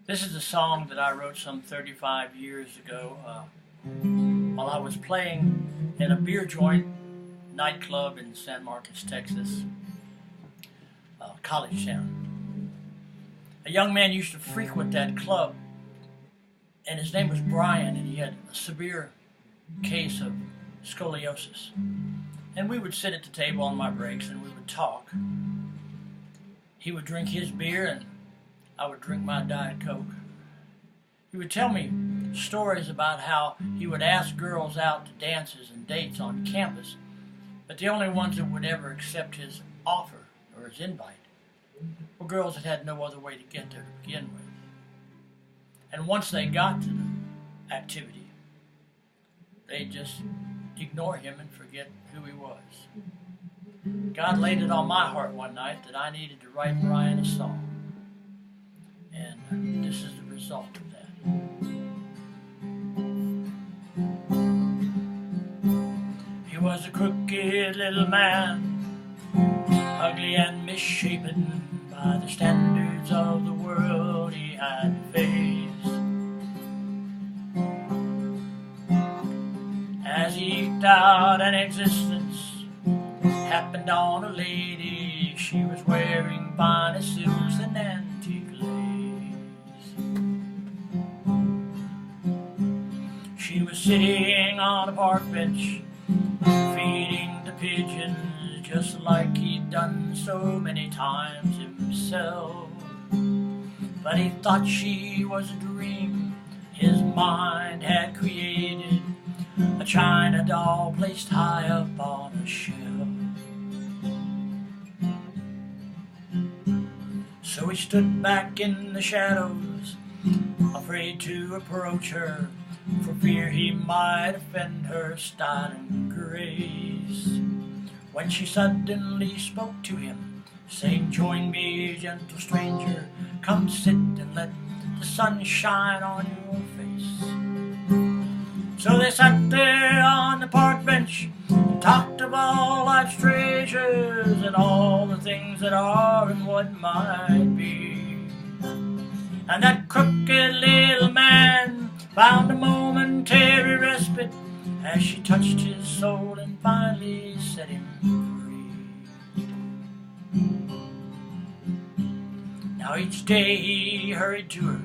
This is a song that I wrote some 35 years ago while I was playing in a beer joint nightclub in San Marcos, Texas, college town. A young man used to frequent that club, and his name was Brian, and he had a severe case of scoliosis. And we would sit at the table on my breaks and we would talk. He would drink his beer and I would drink my Diet Coke. He would tell me stories about how he would ask girls out to dances and dates on campus, but the only ones that would ever accept his offer or his invite were girls that had no other way to get there to begin with. And once they got to the activity, they'd just ignore him and forget who he was. God laid it on my heart one night that I needed to write Brian a song. And this is the result of that. He was a crooked little man, ugly and misshapen by the standards of the world he had faced. As he eked out an existence, happened on a lady. She was wearing finest silks and antique lace. She was sitting on a park bench, feeding the pigeons, just like he'd done so many times himself. But he thought she was a dream his mind had created, a china doll placed high up on a shelf. So he stood back in the shadows, afraid to approach her, for fear he might offend her style and grace. When she suddenly spoke to him, saying, "Join me, gentle stranger, come sit and let the sun shine on your face." So they sat there on the park bench and talked of all life's treasures and all the things that are and what might be. And that crooked little man found a momentary respite as she touched his soul and finally set him free. Now each day he hurried to her,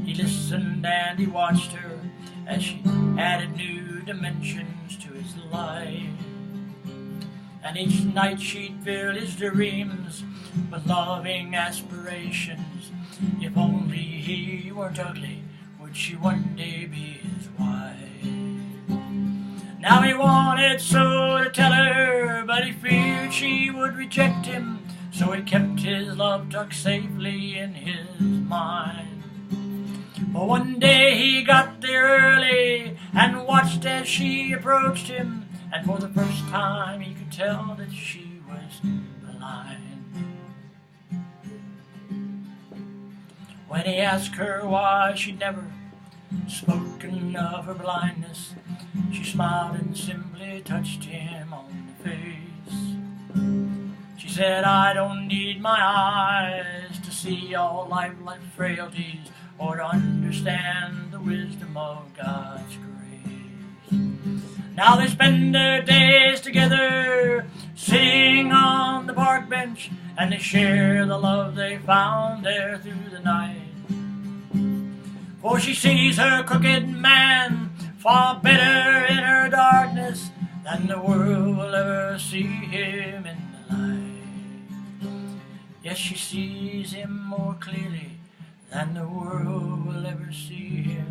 he listened and he watched her as she added new dimensions to his life. And each night she'd fill his dreams with loving aspirations. If only he weren't ugly, would she one day be his wife? Now he wanted so to tell her, but he feared she would reject him, so he kept his love tucked safely in his mind. But one day he got there early and watched as she approached him, and for the first time he could tell that she was blind. When he asked her why she'd never spoken of her blindness, she smiled and simply touched him on the face. She said, "I don't need my eyes to see all life like frailties, or to understand the wisdom of God's grace." Now they spend their days together, sitting on the park bench, and they share the love they found there through the night. For she sees her crooked man far better in her darkness than the world will ever see him in the light. Yes, she sees him more clearly than the world will ever see him.